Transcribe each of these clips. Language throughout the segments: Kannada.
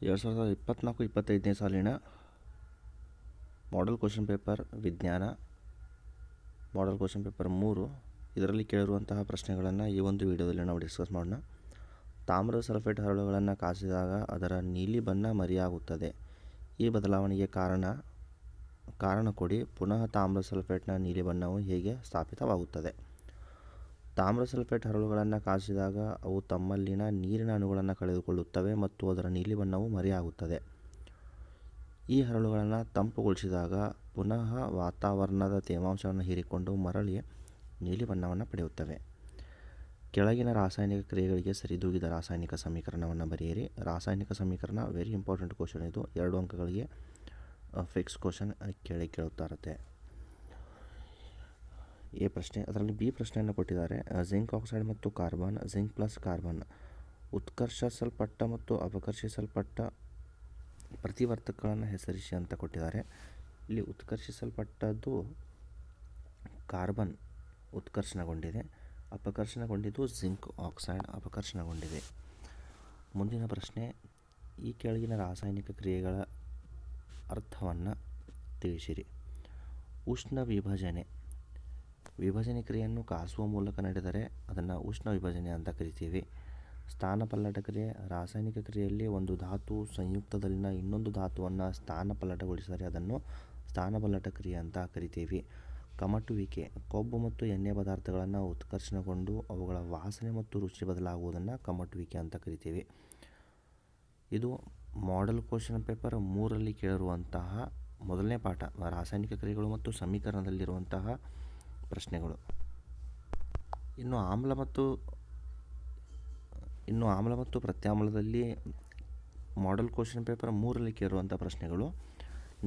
2024-25ನೇ ಸಾಲಿನ ಮಾಡೆಲ್ ಕ್ವಶನ್ ಪೇಪರ್ ವಿಜ್ಞಾನ ಮಾಡೆಲ್ ಕ್ವಶನ್ ಪೇಪರ್ 3 ಇದರಲ್ಲಿ ಕೇಳಿರುವಂತಹ ಪ್ರಶ್ನೆಗಳನ್ನು ಈ ಒಂದು ವಿಡಿಯೋದಲ್ಲಿ ನಾವು ಡಿಸ್ಕಸ್ ಮಾಡೋಣ. ತಾಮ್ರದ ಸಲ್ಫೇಟ್ ಹರಳುಗಳನ್ನು ಕಾಸಿದಾಗ ಅದರ ನೀಲಿ ಬಣ್ಣ ಮರೆಯಾಗುತ್ತದೆ. ಈ ಬದಲಾವಣೆಗೆ ಕಾರಣ ಕೊಡಿ. ಪುನಃ ತಾಮ್ರದ ಸಲ್ಫೇಟ್ನ ನೀಲಿ ಬಣ್ಣವು ಹೇಗೆ ಸ್ಥಾಪಿತವಾಗುತ್ತದೆ? ತಾಮ್ರ ಸಲ್ಫೇಟ್ ಹರಳುಗಳನ್ನು ಕಾಸಿದಾಗ ಅವು ತಮ್ಮಲ್ಲಿನ ನೀರಿನ ಅಣುಗಳನ್ನು ಕಳೆದುಕೊಳ್ಳುತ್ತವೆ ಮತ್ತು ಅದರ ನೀಲಿ ಬಣ್ಣವು ಮರೆಯಾಗುತ್ತದೆ. ಈ ಹರಳುಗಳನ್ನು ತಂಪುಗೊಳಿಸಿದಾಗ ಪುನಃ ವಾತಾವರಣದ ತೇವಾಂಶವನ್ನು ಹೀರಿಕೊಂಡು ಮರಳಿ ನೀಲಿ ಬಣ್ಣವನ್ನು ಪಡೆಯುತ್ತವೆ. ಕೆಳಗಿನ ರಾಸಾಯನಿಕ ಕ್ರಿಯೆಗಳಿಗೆ ಸರಿದೂಗಿದ ರಾಸಾಯನಿಕ ಸಮೀಕರಣವನ್ನು ಬರೆಯಿರಿ. ರಾಸಾಯನಿಕ ಸಮೀಕರಣ ವೆರಿ ಇಂಪಾರ್ಟೆಂಟ್ ಕ್ವಶನ್. ಇದು 2 ಅಂಕಗಳಿಗೆ ಫಿಕ್ಸ್ ಕ್ವಶನ್ ಕೇಳುತ್ತಾ ಇರುತ್ತೆ. ಎ ಪ್ರಶ್ನೆ. ಅದರಲ್ಲಿ ಬಿ ಪ್ರಶ್ನೆಯನ್ನು ಕೊಟ್ಟಿದ್ದಾರೆ. ಜಿಂಕ್ ಆಕ್ಸೈಡ್ ಮತ್ತು ಕಾರ್ಬನ್, ಜಿಂಕ್ ಪ್ಲಸ್ ಕಾರ್ಬನ್ ಉತ್ಕರ್ಷಿಸಲ್ಪಟ್ಟ ಮತ್ತು ಅಪಕರ್ಷಿಸಲ್ಪಟ್ಟ ಪ್ರತಿವರ್ತಕಗಳನ್ನು ಹೆಸರಿಸಿ ಅಂತ ಕೊಟ್ಟಿದ್ದಾರೆ. ಇಲ್ಲಿ ಉತ್ಕರ್ಷಿಸಲ್ಪಟ್ಟದ್ದು ಕಾರ್ಬನ್ ಉತ್ಕರ್ಷಣಗೊಂಡಿದೆ, ಅಪಕರ್ಷಣಗೊಂಡಿದ್ದು ಜಿಂಕ್ ಆಕ್ಸೈಡ್ ಅಪಕರ್ಷಣಗೊಂಡಿದೆ. ಮುಂದಿನ ಪ್ರಶ್ನೆ. ಈ ಕೆಳಗಿನ ರಾಸಾಯನಿಕ ಕ್ರಿಯೆಗಳ ಅರ್ಥವನ್ನು ತಿಳಿಸಿರಿ. ಉಷ್ಣ ವಿಭಜನೆ ಕ್ರಿಯೆಯನ್ನು ಕಾಸುವ ಮೂಲಕ ನಡೆದರೆ ಅದನ್ನು ಉಷ್ಣ ವಿಭಜನೆ ಅಂತ ಕರಿತೀವಿ. ಸ್ಥಾನಪಲ್ಲಟ ಕ್ರಿಯೆ. ರಾಸಾಯನಿಕ ಕ್ರಿಯೆಯಲ್ಲಿ ಒಂದು ಧಾತು ಸಂಯುಕ್ತದಲ್ಲಿನ ಇನ್ನೊಂದು ಧಾತುವನ್ನು ಸ್ಥಾನಪಲ್ಲಟಗೊಳಿಸಿದರೆ ಅದನ್ನು ಸ್ಥಾನಪಲ್ಲಟ ಕ್ರಿಯೆ ಅಂತ ಕರಿತೀವಿ. ಕಮಟುವಿಕೆ. ಕೊಬ್ಬು ಮತ್ತು ಎಣ್ಣೆ ಪದಾರ್ಥಗಳನ್ನು ಉತ್ಕರ್ಷಣಗೊಂಡು ಅವುಗಳ ವಾಸನೆ ಮತ್ತು ರುಚಿ ಬದಲಾಗುವುದನ್ನು ಕಮಟುವಿಕೆ ಅಂತ ಕರಿತೀವಿ. ಇದು ಮಾಡೆಲ್ ಕ್ವಶನ್ ಪೇಪರ್ 3ರಲ್ಲಿ ಕೇಳಿರುವಂತಹ ಮೊದಲನೇ ಪಾಠ, ರಾಸಾಯನಿಕ ಕ್ರಿಯೆಗಳು ಮತ್ತು ಸಮೀಕರಣದಲ್ಲಿರುವಂತಹ ಪ್ರಶ್ನೆಗಳು. ಇನ್ನು ಆಮ್ಲ ಮತ್ತು ಪ್ರತ್ಯಾಮ್ಲದಲ್ಲಿ ಮಾಡೆಲ್ ಕ್ವಶನ್ ಪೇಪರ್ 3ರಲ್ಲಿ ಕೇಳಿರುವಂಥ ಪ್ರಶ್ನೆಗಳು.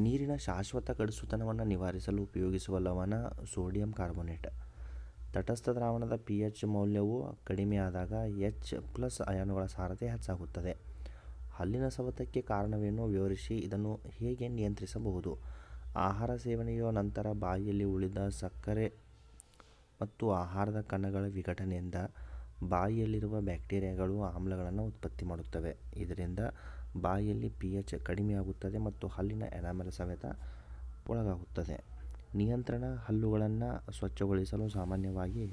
ನೀರಿನ ಶಾಶ್ವತ ಗಡಸುತನವನ್ನು ನಿವಾರಿಸಲು ಉಪಯೋಗಿಸುವ ಲವಣ ಸೋಡಿಯಂ ಕಾರ್ಬೋನೇಟ್. ತಟಸ್ಥ ದ್ರಾವಣದ pH ಮೌಲ್ಯವು ಕಡಿಮೆಯಾದಾಗ H+ ಅಯಾನುಗಳ ಸಾರತೆ ಹೆಚ್ಚಾಗುತ್ತದೆ. ಹಲ್ಲಿನ ಸವೆತಕ್ಕೆ ಕಾರಣವೇನು ವಿವರಿಸಿ. ಇದನ್ನು ಹೇಗೆ ನಿಯಂತ್ರಿಸಬಹುದು? ಆಹಾರ ಸೇವನೆಯ ನಂತರ ಬಾಯಿಯಲ್ಲಿ ಉಳಿದ ಸಕ್ಕರೆ ಮತ್ತು ಆಹಾರದ ಕಣಗಳ ವಿಘಟನೆಯಿಂದ ಬಾಯಿಯಲ್ಲಿರುವ ಬ್ಯಾಕ್ಟೀರಿಯಾಗಳು ಆಮ್ಲಗಳನ್ನು ಉತ್ಪತ್ತಿ ಮಾಡುತ್ತವೆ. ಇದರಿಂದ ಬಾಯಿಯಲ್ಲಿ pH ಕಡಿಮೆಯಾಗುತ್ತದೆ ಮತ್ತು ಹಲ್ಲಿನ ಎನಾಮೆಲ್ ಸವೆತ ಒಳಗಾಗುತ್ತದೆ. ನಿಯಂತ್ರಣ. ಹಲ್ಲುಗಳನ್ನು ಸ್ವಚ್ಛಗೊಳಿಸಲು ಸಾಮಾನ್ಯವಾಗಿ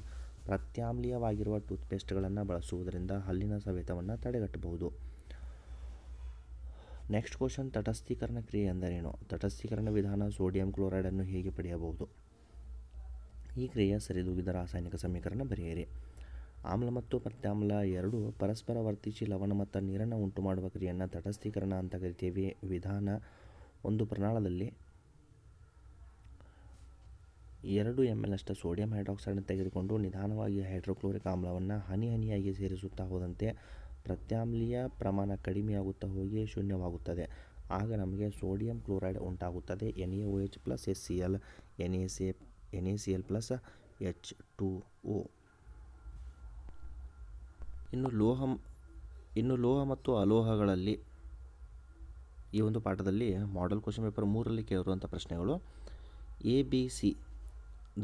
ಪ್ರತ್ಯಾಮ್ಲೀಯವಾಗಿರುವ ಟೂತ್ಪೇಸ್ಟ್ಗಳನ್ನು ಬಳಸುವುದರಿಂದ ಹಲ್ಲಿನ ಸವೆತವನ್ನು ತಡೆಗಟ್ಟಬಹುದು. Next question. ತಟಸ್ಥೀಕರಣ ಕ್ರಿಯೆ ಎಂದರೇನು? ತಟಸ್ಥೀಕರಣ ವಿಧಾನ. ಸೋಡಿಯಂ ಕ್ಲೋರೈಡನ್ನು ಹೇಗೆ ಪಡೆಯಬಹುದು? ಈ ಕ್ರಿಯೆಯ ಸರಿದೂಗಿದ ರಾಸಾಯನಿಕ ಸಮೀಕರಣ ಬರೆಯಿರಿ. ಆಮ್ಲ ಮತ್ತು ಪ್ರತ್ಯಾಮ್ಲ ಎರಡೂ ಪರಸ್ಪರ ವರ್ತಿಸಿ ಲವಣ ಮತ್ತು ನೀರನ್ನು ಉಂಟುಮಾಡುವ ಕ್ರಿಯೆಯನ್ನು ತಟಸ್ಥೀಕರಣ ಅಂತ ಕರಿತೀವಿ. ವಿಧಾನ. ಒಂದು ಪ್ರಮಾಣದಲ್ಲಿ 2 ml ಸೋಡಿಯಂ ಹೈಡ್ರಾಕ್ಸೈಡನ್ನು ತೆಗೆದುಕೊಂಡು ನಿಧಾನವಾಗಿ ಹೈಡ್ರೋಕ್ಲೋರಿಕ್ ಆಮ್ಲವನ್ನು ಹನಿಯಾಗಿ ಸೇರಿಸುತ್ತಾ ಹೋದಂತೆ ಪ್ರತ್ಯಾಮ್ಲೀಯ ಪ್ರಮಾಣ ಕಡಿಮೆಯಾಗುತ್ತಾ ಹೋಗಿ ಶೂನ್ಯವಾಗುತ್ತದೆ. ಆಗ ನಮಗೆ ಸೋಡಿಯಂ ಕ್ಲೋರೈಡ್ ಉಂಟಾಗುತ್ತದೆ. NaOH + HCl, NaCl + H2O. ಇನ್ನು ಲೋಹ ಮತ್ತು ಅಲೋಹಗಳಲ್ಲಿ ಈ ಒಂದು ಪಾಠದಲ್ಲಿ ಮಾಡೆಲ್ ಕ್ವಶನ್ ಪೇಪರ್ 3ರಲ್ಲಿ ಕೇಳಿರುವಂಥ ಪ್ರಶ್ನೆಗಳು. ABC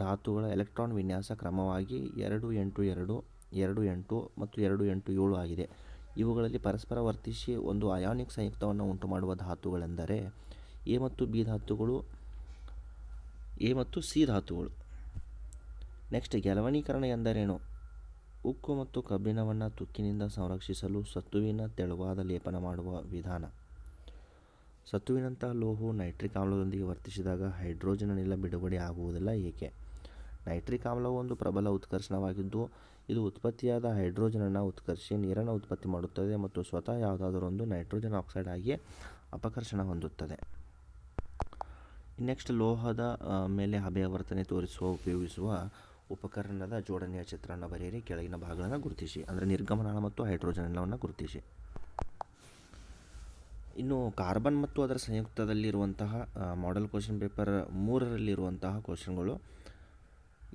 ಧಾತುಗಳ ಎಲೆಕ್ಟ್ರಾನ್ ವಿನ್ಯಾಸ ಕ್ರಮವಾಗಿ 282, 28 ಮತ್ತು 287 ಆಗಿದೆ. ಇವುಗಳಲ್ಲಿ ಪರಸ್ಪರ ವರ್ತಿಸಿ ಒಂದು ಅಯಾನಿಕ್ ಸಂಯುಕ್ತವನ್ನು ಉಂಟುಮಾಡುವ ಧಾತುಗಳೆಂದರೆ A ಮತ್ತು C ಧಾತುಗಳು. ನೆಕ್ಸ್ಟ್. ಗೆಲವಣೀಕರಣ ಎಂದರೇನು? ಉಕ್ಕು ಮತ್ತು ಕಬ್ಬಿಣವನ್ನು ತುಕ್ಕಿನಿಂದ ಸಂರಕ್ಷಿಸಲು ಸತುವಿನ ತೆಳುವಾದ ಲೇಪನ ಮಾಡುವ ವಿಧಾನ. ಸತುವಿನಂತಹ ಲೋಹವು ನೈಟ್ರಿಕ್ ಆಮ್ಲದೊಂದಿಗೆ ವರ್ತಿಸಿದಾಗ ಹೈಡ್ರೋಜನ್ ಅನಿಲ ಬಿಡುಗಡೆ ಆಗುವುದಿಲ್ಲ. ಏಕೆ? ನೈಟ್ರಿಕ್ ಆಮ್ಲವು ಒಂದು ಪ್ರಬಲ ಉತ್ಕರ್ಷಣವಾಗಿದ್ದು ಇದು ಉತ್ಪತ್ತಿಯಾದ ಹೈಡ್ರೋಜನನ್ನು ಉತ್ಕರ್ಷಿಸಿ ನೀರನ್ನು ಉತ್ಪತ್ತಿ ಮಾಡುತ್ತದೆ ಮತ್ತು ಸ್ವತಃ ಯಾವುದಾದರೊಂದು ನೈಟ್ರೋಜನ್ ಆಕ್ಸೈಡ್ ಆಗಿ ಅಪಕರ್ಷಣ ಹೊಂದುತ್ತದೆ. ನೆಕ್ಸ್ಟ್. ಲೋಹದ ಮೇಲೆ ಹಬೆಯ ವರ್ತನೆ ಉಪಯೋಗಿಸುವ ಉಪಕರಣದ ಜೋಡಣೆಯ ಚಿತ್ರವನ್ನು ಬರೆಯಿರಿ. ಕೆಳಗಿನ ಭಾಗಗಳನ್ನು ಗುರುತಿಸಿ. ಅಂದರೆ ನಿರ್ಗಮನಾಳ ಮತ್ತು ಹೈಡ್ರೋಜನ್ ಅನಿಲವನ್ನು ಗುರುತಿಸಿ. ಇನ್ನು ಕಾರ್ಬನ್ ಮತ್ತು ಅದರ ಸಂಯುಕ್ತದಲ್ಲಿರುವಂತಹ ಮಾಡೆಲ್ ಕ್ವಶನ್ ಪೇಪರ್ 3ರಲ್ಲಿರುವಂತಹ ಕ್ವಶನ್ಗಳು.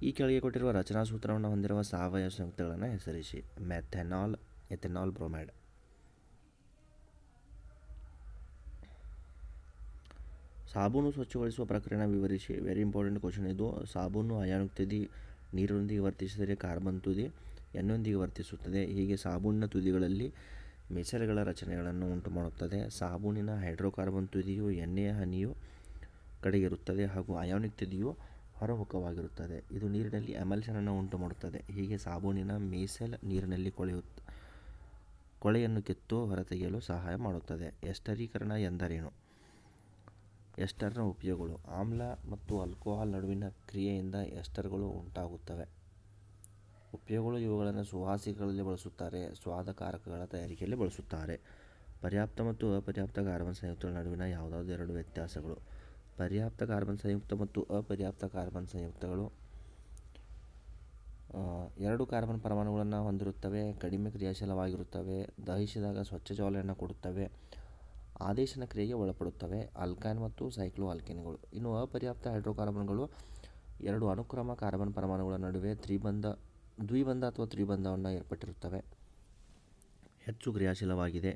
ಈ ಕೆಳಗೆ ಕೊಟ್ಟಿರುವ ರಚನಾ ಸೂತ್ರವನ್ನು ಹೊಂದಿರುವ ಸಾವಯವ ಸಂಯುಕ್ತಗಳನ್ನು ಹೆಸರಿಸಿ. Methanol, ethanol, bromide. ಸಾಬೂನು ಸ್ವಚ್ಛಗೊಳಿಸುವ ಪ್ರಕ್ರಿಯೆಯನ್ನು ವಿವರಿಸಿ. ವೆರಿ ಇಂಪಾರ್ಟೆಂಟ್ ಕ್ವಶನ್ ಇದು. ಸಾಬೂನು ಅಯಾನಿಕ್ ತುದಿ ನೀರಿನೊಂದಿಗೆ ವರ್ತಿಸಿದರೆ ಕಾರ್ಬನ್ ತುದಿ ಎಣ್ಣೆಯೊಂದಿಗೆ ವರ್ತಿಸುತ್ತದೆ. ಹೀಗೆ ಸಾಬೂನಿನ ತುದಿಗಳಲ್ಲಿ ಮಿಸೈಲ್ಗಳ ರಚನೆಗಳನ್ನು ಉಂಟುಮಾಡುತ್ತದೆ. ಸಾಬೂನಿನ ಹೈಡ್ರೋಕಾರ್ಬನ್ ತುದಿಯು ಎಣ್ಣೆಯ ಹನಿಯು ಕಡೆಗಿರುತ್ತದೆ ಹಾಗೂ ಅಯಾನಿಕ್ ತುದಿಯು ಹೊರಮುಖವಾಗಿರುತ್ತದೆ. ಇದು ನೀರಿನಲ್ಲಿ ಎಮಲ್ಷನನ್ನು ಉಂಟುಮಾಡುತ್ತದೆ. ಹೀಗೆ ಸಾಬೂನಿನ ಮಿಸೈಲ್ ನೀರಿನಲ್ಲಿ ಕೊಳೆಯನ್ನು ಕಿತ್ತು ಹೊರತೆಗೆಯಲು ಸಹಾಯ ಮಾಡುತ್ತದೆ. ಎಸ್ಟರೀಕರಣ ಎಂದರೇನು? ಎಸ್ಟರ್ನ ಉಪಯೋಗಗಳು. ಆಮ್ಲ ಮತ್ತು ಆಲ್ಕೋಹಾಲ್ ನಡುವಿನ ಕ್ರಿಯೆಯಿಂದ ಎಸ್ಟರ್ಗಳು ಉಂಟಾಗುತ್ತವೆ. ಉಪಯೋಗಗಳು: ಇವುಗಳನ್ನು ಸುವಾಸಕಗಳಲ್ಲಿ ಬಳಸುತ್ತಾರೆ, ಸ್ವಾದಕಾರಕಗಳ ತಯಾರಿಕೆಯಲ್ಲಿ ಬಳಸುತ್ತಾರೆ. ಪರ್ಯಾಪ್ತ ಮತ್ತು ಅಪರ್ಯಾಪ್ತ ಕಾರ್ಬನ್ ಸಂಯುಕ್ತಗಳ ನಡುವಿನ ಯಾವುದಾದರೂ ಎರಡು ವ್ಯತ್ಯಾಸಗಳು. ಪರ್ಯಾಪ್ತ ಕಾರ್ಬನ್ ಸಂಯುಕ್ತ ಮತ್ತು ಅಪರ್ಯಾಪ್ತ ಕಾರ್ಬನ್ ಸಂಯುಕ್ತಗಳು ಎರಡು ಕಾರ್ಬನ್ ಪರಮಾಣುಗಳನ್ನು ಹೊಂದಿರುತ್ತವೆ, ಕಡಿಮೆ ಕ್ರಿಯಾಶೀಲವಾಗಿರುತ್ತವೆ, ದಹಿಸಿದಾಗ ಸ್ವಚ್ಛ ಜ್ವಾಲೆಯನ್ನು ಕೊಡುತ್ತವೆ, ಆದೇಶನ ಕ್ರಿಯೆಗೆ ಒಳಪಡುತ್ತವೆ. ಆಲ್ಕೈನ್ ಮತ್ತು ಸೈಕ್ಲೋ ಆಲ್ಕೇನ್ಗಳು. ಇನ್ನು ಅಪರ್ಯಾಪ್ತ ಹೈಡ್ರೋಕಾರ್ಬನ್ಗಳು ಎರಡು ಅನುಕ್ರಮ ಕಾರ್ಬನ್ ಪರಮಾಣುಗಳ ನಡುವೆ ದ್ವಿಬಂಧ ಅಥವಾ ತ್ರಿಬಂಧವನ್ನು ಏರ್ಪಟ್ಟಿರುತ್ತವೆ. ಹೆಚ್ಚು ಕ್ರಿಯಾಶೀಲವಾಗಿದೆ,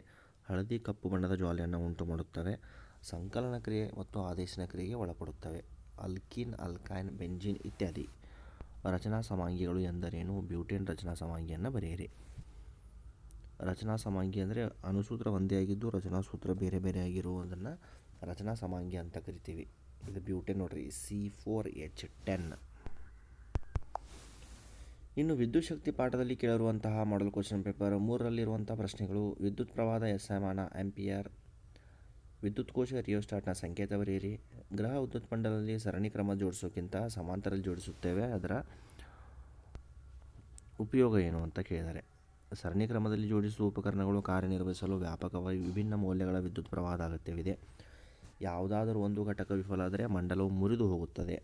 ಹಳದಿ ಕಪ್ಪು ಬಣ್ಣದ ಜ್ವಾಲೆಯನ್ನು ಉಂಟು ಮಾಡುತ್ತವೆ, ಸಂಕಲನ ಕ್ರಿಯೆ ಮತ್ತು ಆದೇಶನ ಕ್ರಿಯೆಗೆ ಒಳಪಡುತ್ತವೆ. ಅಲ್ಕೀನ್, ಆಲ್ಕೈನ್, ಬೆಂಜೀನ್ ಇತ್ಯಾದಿ. ರಚನಾ ಸಮಾಂಗಿಗಳು ಎಂದರೇನು? ಬ್ಯೂಟೇನ್ ರಚನಾ ಸಮಾಂಗಿಯನ್ನು ಬರೆಯಿರಿ. ರಚನಾ ಸಮಾಂಗಿ ಅಂದರೆ ಅಣುಸೂತ್ರ ಒಂದೇ ಆಗಿದ್ದು ರಚನಾ ಸೂತ್ರ ಬೇರೆ ಬೇರೆ ಆಗಿರುವುದನ್ನು ರಚನಾ ಸಮಾಂಗಿ ಅಂತ ಕರಿತೀವಿ. ಇದು ಬ್ಯೂಟೇನ್ ನೋಡ್ರಿ, C4H10. ಇನ್ನು ವಿದ್ಯುತ್ ಶಕ್ತಿ ಪಾಠದಲ್ಲಿ ಕೇಳಿರುವಂತಹ ಮಾಡೆಲ್ ಕ್ವಶನ್ ಪೇಪರ್ 3ರಲ್ಲಿರುವಂಥ ಪ್ರಶ್ನೆಗಳು. ವಿದ್ಯುತ್ ಪ್ರವಾಹದ ಎಸ್ಐಮಾನ ಆಂಪಿಯರ್. ವಿದ್ಯುತ್ ಕೋಶ ರಿಯೋಸ್ಟಾಟ್ನ ಸಂಕೇತ ಬರೆಯಿರಿ. ಗ್ರಹ ವಿದ್ಯುತ್ ಮಂಡಲದಲ್ಲಿ ಸರಣಿ ಕ್ರಮ ಜೋಡಿಸೋಕ್ಕಿಂತ ಸಮಾಂತರದಲ್ಲಿ ಜೋಡಿಸುತ್ತೇವೆ, ಅದರ ಉಪಯೋಗ ಏನು ಅಂತ ಕೇಳಿದ್ದಾರೆ. ಸರಣಿ ಕ್ರಮದಲ್ಲಿ ಜೋಡಿಸುವ ಉಪಕರಣಗಳು ಕಾರ್ಯನಿರ್ವಹಿಸಲು ವ್ಯಾಪಕವಾಗಿ ವಿಭಿನ್ನ ಮೌಲ್ಯಗಳ ವಿದ್ಯುತ್ ಪ್ರವಾಹದ ಅಗತ್ಯವಿದೆ. ಯಾವುದಾದರೂ ಒಂದು ಘಟಕ ವಿಫಲವಾದರೆ ಮಂಡಲವು ಮುರಿದು ಹೋಗುತ್ತದೆ.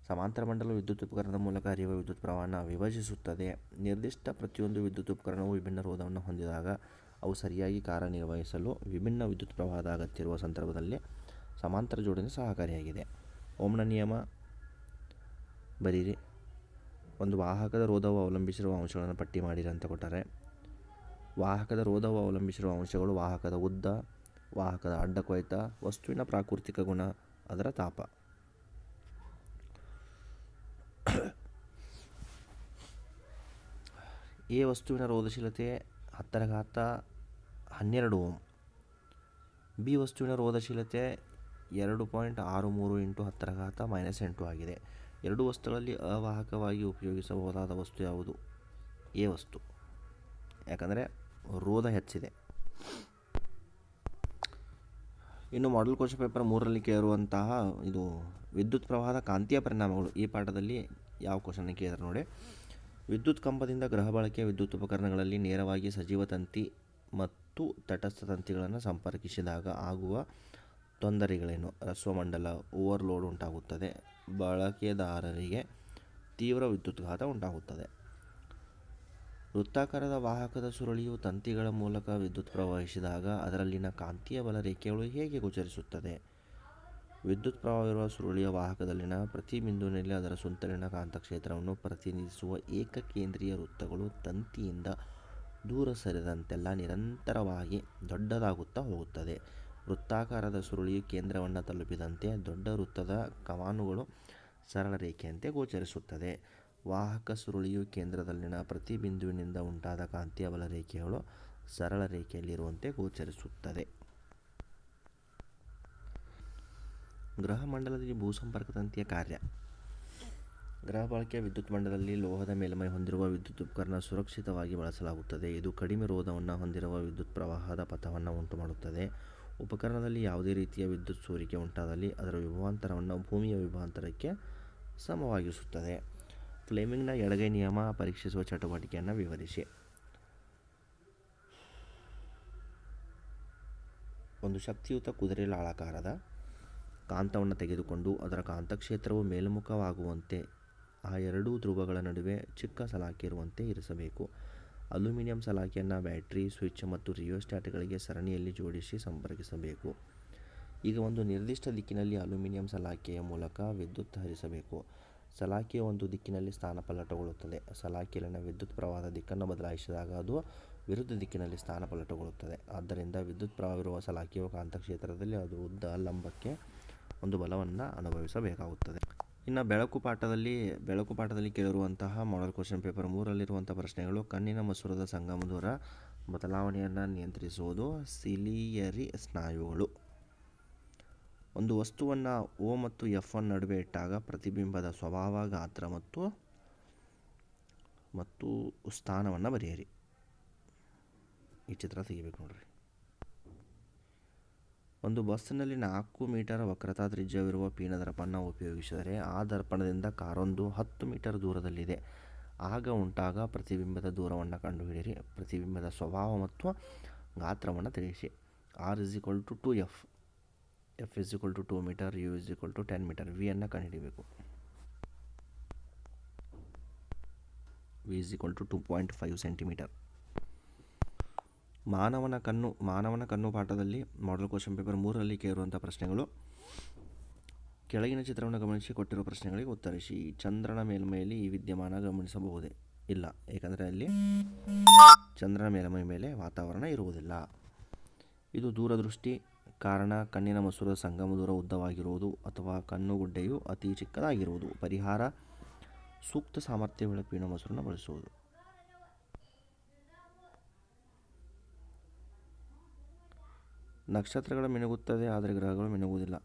ಸಮಾಂತರ ಮಂಡಲವು ವಿದ್ಯುತ್ ಉಪಕರಣದ ಮೂಲಕ ಹರಿಯುವ ವಿದ್ಯುತ್ ಪ್ರವಾಹವನ್ನು ವಿಭಜಿಸುತ್ತದೆ. ನಿರ್ದಿಷ್ಟ ಪ್ರತಿಯೊಂದು ವಿದ್ಯುತ್ ಉಪಕರಣವು ವಿಭಿನ್ನ ರೋಧವನ್ನು ಹೊಂದಿದಾಗ ಅವು ಸರಿಯಾಗಿ ಕಾರ್ಯನಿರ್ವಹಿಸಲು ವಿಭಿನ್ನ ವಿದ್ಯುತ್ ಪ್ರವಾಹದ ಅಗತ್ಯ ಇರುವ ಸಂದರ್ಭದಲ್ಲಿ ಸಮಾಂತರ ಜೋಡಣೆ ಸಹಕಾರಿಯಾಗಿದೆ. ಓಮ್ನ ನಿಯಮ ಬರೀರಿ. ಒಂದು ವಾಹಕದ ರೋಧವು ಅವಲಂಬಿಸಿರುವ ಅಂಶಗಳನ್ನು ಪಟ್ಟಿ ಮಾಡಿರಿ ಅಂತ ಕೊಟ್ಟರೆ, ವಾಹಕದ ರೋಧವು ಅವಲಂಬಿಸಿರುವ ಅಂಶಗಳು ವಾಹಕದ ಉದ್ದ, ವಾಹಕದ ಅಡ್ಡ ಕೊಯ್ತ, ವಸ್ತುವಿನ ಪ್ರಾಕೃತಿಕ ಗುಣ, ಅದರ ತಾಪ. ಎ ವಸ್ತುವಿನ ರೋಧಶೀಲತೆ 10⁻12 ಓಮ್. ಬಿ ವಸ್ತುವಿನ ರೋಧಶೀಲತೆ 2.63 × 10⁻−8 ಆಗಿದೆ. ಎರಡು ವಸ್ತುಗಳಲ್ಲಿ ಅವಾಹಕವಾಗಿ ಉಪಯೋಗಿಸಬಹುದಾದ ವಸ್ತು ಯಾವುದು? ಎ ವಸ್ತು, ಯಾಕಂದರೆ ರೋಧ ಹೆಚ್ಚಿದೆ. ಇನ್ನು ಮಾಡೆಲ್ ಕ್ವಶನ್ ಪೇಪರ್ 3ರಲ್ಲಿ ಕೇಳಿರುವಂತಹ ಇದು ವಿದ್ಯುತ್ ಪ್ರವಾಹದ ಕಾಂತೀಯ ಪರಿಣಾಮಗಳು. ಈ ಪಾಠದಲ್ಲಿ ಯಾವ ಕ್ವಶನ್ ಕೇಳಿದ್ರೆ ನೋಡಿ. ವಿದ್ಯುತ್ ಕಂಬದಿಂದ ಗೃಹ ಬಳಕೆಯ ವಿದ್ಯುತ್ ಉಪಕರಣಗಳಲ್ಲಿ ನೇರವಾಗಿ ಸಜೀವ ತಂತಿ ಮತ್ತು ತಟಸ್ಥ ತಂತಿಗಳನ್ನು ಸಂಪರ್ಕಿಸಿದಾಗ ಆಗುವ ತೊಂದರೆಗಳೇನು? ರಸ್ವಮಂಡಲ ಓವರ್ಲೋಡ್ ಉಂಟಾಗುತ್ತದೆ. ಬಳಕೆದಾರರಿಗೆ ತೀವ್ರ ವಿದ್ಯುತ್ಘಾತ ಉಂಟಾಗುತ್ತದೆ. ವೃತ್ತಾಕಾರದ ವಾಹಕದ ಸುರುಳಿಯು ತಂತಿಗಳ ಮೂಲಕ ವಿದ್ಯುತ್ ಪ್ರವಹಿಸಿದಾಗ ಅದರಲ್ಲಿನ ಕಾಂತೀಯ ಬಲ ರೇಖೆಗಳು ಹೇಗೆ ಗೋಚರಿಸುತ್ತದೆ? ವಿದ್ಯುತ್ ಪ್ರವಾಹವಿರುವ ಸುರುಳಿಯ ವಾಹಕದಲ್ಲಿನ ಪ್ರತಿ ಬಿಂದುವಿನಲ್ಲಿ ಅದರ ಸುತ್ತಲಿನ ಕಾಂತಕ್ಷೇತ್ರವನ್ನು ಪ್ರತಿನಿಧಿಸುವ ಏಕಕೇಂದ್ರೀಯ ವೃತ್ತಗಳು ತಂತಿಯಿಂದ ದೂರ ಸರಿದಂತೆಲ್ಲ ನಿರಂತರವಾಗಿ ದೊಡ್ಡದಾಗುತ್ತಾ ಹೋಗುತ್ತದೆ. ವೃತ್ತಾಕಾರದ ಸುರುಳಿಯು ಕೇಂದ್ರವನ್ನು ತಲುಪಿದಂತೆ ದೊಡ್ಡ ವೃತ್ತದ ಕಮಾನುಗಳು ಸರಳ ರೇಖೆಯಂತೆ ಗೋಚರಿಸುತ್ತದೆ. ವಾಹಕ ಸುರುಳಿಯು ಕೇಂದ್ರದಲ್ಲಿನ ಪ್ರತಿ ಬಿಂದುವಿನಿಂದ ಉಂಟಾದ ಕಾಂತೀಯ ಬಲ ರೇಖೆಗಳು ಸರಳ ರೇಖೆಯಲ್ಲಿರುವಂತೆ ಗೋಚರಿಸುತ್ತದೆ. ಗೃಹ ಮಂಡಲದಲ್ಲಿ ಭೂಸಂಪರ್ಕ ತಂತಿಯ ಕಾರ್ಯ. ಗೃಹ ಬಳಕೆಯ ವಿದ್ಯುತ್ ಮಂಡಲದಲ್ಲಿ ಲೋಹದ ಮೇಲ್ಮೈ ಹೊಂದಿರುವ ವಿದ್ಯುತ್ ಉಪಕರಣ ಸುರಕ್ಷಿತವಾಗಿ ಬಳಸಲಾಗುತ್ತದೆ. ಇದು ಕಡಿಮೆ ರೋಧವನ್ನು ಹೊಂದಿರುವ ವಿದ್ಯುತ್ ಪ್ರವಾಹದ ಪಥವನ್ನು ಉಂಟುಮಾಡುತ್ತದೆ. ಉಪಕರಣದಲ್ಲಿ ಯಾವುದೇ ರೀತಿಯ ವಿದ್ಯುತ್ ಸೋರಿಕೆ ಉಂಟಾದಲ್ಲಿ ಅದರ ವಿಭವಾಂತರವನ್ನು ಭೂಮಿಯ ವಿಭವಾಂತರಕ್ಕೆ ಸಮವಾಗಿಸುತ್ತದೆ. ಫ್ಲೆಮಿಂಗ್ನ ಎಡಗೈ ನಿಯಮ ಪರೀಕ್ಷಿಸುವ ಚಟುವಟಿಕೆಯನ್ನು ವಿವರಿಸಿ. ಒಂದು ಶಕ್ತಿಯುತ ಕುದುರೆಲಾಳಾಕಾರದ ಕಾಂತವನ್ನು ತೆಗೆದುಕೊಂಡು ಅದರ ಕಾಂತಕ್ಷೇತ್ರವು ಮೇಲ್ಮುಖವಾಗುವಂತೆ ಆ ಎರಡೂ ಧ್ರುವಗಳ ನಡುವೆ ಚಿಕ್ಕ ಸಲಾಕೆ ಇರುವಂತೆ ಇರಿಸಬೇಕು. ಅಲ್ಯೂಮಿನಿಯಂ ಸಲಾಕೆಯನ್ನು ಬ್ಯಾಟರಿ, ಸ್ವಿಚ್ ಮತ್ತು ರಿಯೋಸ್ಟಾಟ್ಗಳಿಗೆ ಸರಣಿಯಲ್ಲಿ ಜೋಡಿಸಿ ಸಂಪರ್ಕಿಸಬೇಕು. ಈಗ ಒಂದು ನಿರ್ದಿಷ್ಟ ದಿಕ್ಕಿನಲ್ಲಿ ಅಲ್ಯೂಮಿನಿಯಂ ಸಲಾಕೆಯ ಮೂಲಕ ವಿದ್ಯುತ್ ಹರಿಸಬೇಕು. ಸಲಾಕೆಯು ಒಂದು ದಿಕ್ಕಿನಲ್ಲಿ ಸ್ಥಾನಪಲ್ಲಟಗೊಳ್ಳುತ್ತದೆ. ಸಲಾಕೆಯಲ್ಲಿನ ವಿದ್ಯುತ್ ಪ್ರವಾಹದ ದಿಕ್ಕನ್ನು ಬದಲಾಯಿಸಿದಾಗ ಅದು ವಿರುದ್ಧ ದಿಕ್ಕಿನಲ್ಲಿ ಸ್ಥಾನಪಲ್ಲಟಗೊಳ್ಳುತ್ತದೆ. ಆದ್ದರಿಂದ ವಿದ್ಯುತ್ ಪ್ರವಾಹವಿರುವ ಸಲಾಕೆಯು ಕಾಂತಕ್ಷೇತ್ರದಲ್ಲಿ ಅದರ ಉದ್ದ ಲಂಬಕ್ಕೆ ಒಂದು ಬಲವನ್ನು ಅನುಭವಿಸಬೇಕಾಗುತ್ತದೆ. ಇನ್ನು ಬೆಳಕು ಪಾಠದಲ್ಲಿ ಕೇಳಿರುವಂತಹ ಮಾಡೆಲ್ ಕ್ವಶನ್ ಪೇಪರ್ 3ರಲ್ಲಿರುವಂಥ ಪ್ರಶ್ನೆಗಳು: ಕಣ್ಣಿನ ಮಸೂರದ ಸಂಗಮ ದೂರ ಬದಲಾವಣೆಯನ್ನು ನಿಯಂತ್ರಿಸುವುದು ಸಿಲಿಯರಿ ಸ್ನಾಯುಗಳು. ಒಂದು ವಸ್ತುವನ್ನು O ಮತ್ತು F1 ನಡುವೆ ಇಟ್ಟಾಗ ಪ್ರತಿಬಿಂಬದ ಸ್ವಭಾವ, ಗಾತ್ರ ಮತ್ತು ಸ್ಥಾನವನ್ನು ಬರೆಯಿರಿ. ಈ ಚಿತ್ರ ತೆಗಿಬೇಕು ನೋಡ್ರಿ. ಒಂದು ಬಸ್ಸಿನಲ್ಲಿ 4 ಮೀಟರ್ ವಕ್ರತಾ ತ್ರಿಜ್ಯವಿರುವ ಪೀನ ದರ್ಪಣ ಉಪಯೋಗಿಸಿದರೆ ಆ ದರ್ಪಣದಿಂದ ಕಾರೊಂದು 10 ಮೀಟರ್ ದೂರದಲ್ಲಿದೆ. ಆಗ ಉಂಟಾಗ ಪ್ರತಿಬಿಂಬದ ದೂರವನ್ನು ಕಂಡುಹಿಡಿಯಿರಿ. ಪ್ರತಿಬಿಂಬದ ಸ್ವಭಾವ ಮತ್ತು ಗಾತ್ರವನ್ನು ತಿಳಿಸಿ. R = 2F, F = 2 metre, U = 10 metre. V ಅನ್ನು ಕಂಡುಹಿಡಿಯಬೇಕು. V = 2.5 centimetre. ಮಾನವನ ಕಣ್ಣು ಪಾಠದಲ್ಲಿ ಮಾಡೆಲ್ ಕ್ವಶನ್ ಪೇಪರ್ 3ರಲ್ಲಿ ಕೇಳಿರುವಂಥ ಪ್ರಶ್ನೆಗಳು: ಕೆಳಗಿನ ಚಿತ್ರವನ್ನು ಗಮನಿಸಿ ಕೊಟ್ಟಿರುವ ಪ್ರಶ್ನೆಗಳಿಗೆ ಉತ್ತರಿಸಿ. ಚಂದ್ರನ ಮೇಲ್ಮೈಯಲ್ಲಿ ಈ ವಿದ್ಯಮಾನ ಗಮನಿಸಬಹುದೇ? ಇಲ್ಲ, ಏಕೆಂದರೆ ಅಲ್ಲಿ ಚಂದ್ರನ ಮೇಲ್ಮೈ ಮೇಲೆ ವಾತಾವರಣ ಇರುವುದಿಲ್ಲ. ಇದು ದೂರದೃಷ್ಟಿ. ಕಾರಣ: ಕಣ್ಣಿನ ಮಸೂರದ ಸಂಗಮ ದೂರ ಉದ್ದವಾಗಿರುವುದು ಅಥವಾ ಕಣ್ಣುಗುಡ್ಡೆಯು ಅತಿ ಚಿಕ್ಕದಾಗಿರುವುದು. ಪರಿಹಾರ: ಸೂಕ್ತ ಸಾಮರ್ಥ್ಯವುಳ್ಳ ಪೀನ ಮಸೂರನ್ನು ಬಳಸುವುದು. ನಕ್ಷತ್ರಗಳು ಮಿನುಗುತ್ತದೆ, ಆದರೆ ಗ್ರಹಗಳು ಮಿನುಗುವುದಿಲ್ಲ.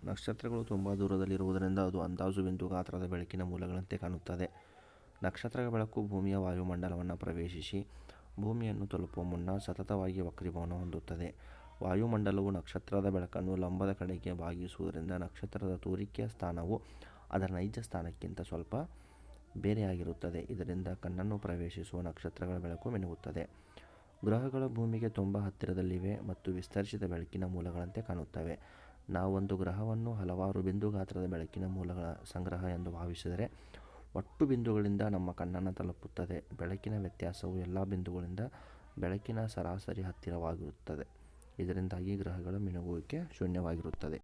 ನಕ್ಷತ್ರಗಳು ತುಂಬ ದೂರದಲ್ಲಿರುವುದರಿಂದ ಅದು ಅಂದಾಜು ಬಿಂದು ಗಾತ್ರದ ಬೆಳಕಿನ ಮೂಲಗಳಂತೆ ಕಾಣುತ್ತದೆ. ನಕ್ಷತ್ರಗಳ ಬೆಳಕು ಭೂಮಿಯ ವಾಯುಮಂಡಲವನ್ನು ಪ್ರವೇಶಿಸಿ ಭೂಮಿಯನ್ನು ತಲುಪುವ ಮುನ್ನ ಸತತವಾಗಿ ವಕ್ರೀಭವನ ಹೊಂದುತ್ತದೆ. ವಾಯುಮಂಡಲವು ನಕ್ಷತ್ರದ ಬೆಳಕನ್ನು ಲಂಬದ ಕಡೆಗೆ ಬಾಗಿಸುವುದರಿಂದ ನಕ್ಷತ್ರದ ತೋರಿಕೆಯ ಸ್ಥಾನವು ಅದರ ನೈಜ ಸ್ಥಾನಕ್ಕಿಂತ ಸ್ವಲ್ಪ ಬೇರೆಯಾಗಿರುತ್ತದೆ. ಇದರಿಂದ ಕಣ್ಣನ್ನು ಪ್ರವೇಶಿಸುವ ನಕ್ಷತ್ರಗಳ ಬೆಳಕು ಮಿನುಗುತ್ತದೆ. ಗ್ರಹಗಳು ಭೂಮಿಗೆ ತುಂಬ ಹತ್ತಿರದಲ್ಲಿವೆ ಮತ್ತು ವಿಸ್ತರಿಸಿದ ಬೆಳಕಿನ ಮೂಲಗಳಂತೆ ಕಾಣುತ್ತವೆ. ನಾವು ಒಂದು ಗ್ರಹವನ್ನು ಹಲವಾರು ಬಿಂದು ಗಾತ್ರದ ಬೆಳಕಿನ ಮೂಲಗಳ ಸಂಗ್ರಹ ಎಂದು ಭಾವಿಸಿದರೆ, ಒಟ್ಟು ಬಿಂದುಗಳಿಂದ ನಮ್ಮ ಕಣ್ಣನ್ನು ತಲುಪುತ್ತದೆ. ಬೆಳಕಿನ ವ್ಯತ್ಯಾಸವು ಎಲ್ಲ ಬಿಂದುಗಳಿಂದ ಬೆಳಕಿನ ಸರಾಸರಿ ಹತ್ತಿರವಾಗಿರುತ್ತದೆ. ಇದರಿಂದಾಗಿ ಗ್ರಹಗಳ ಮಿನುಗುವಿಕೆ ಶೂನ್ಯವಾಗಿರುತ್ತದೆ.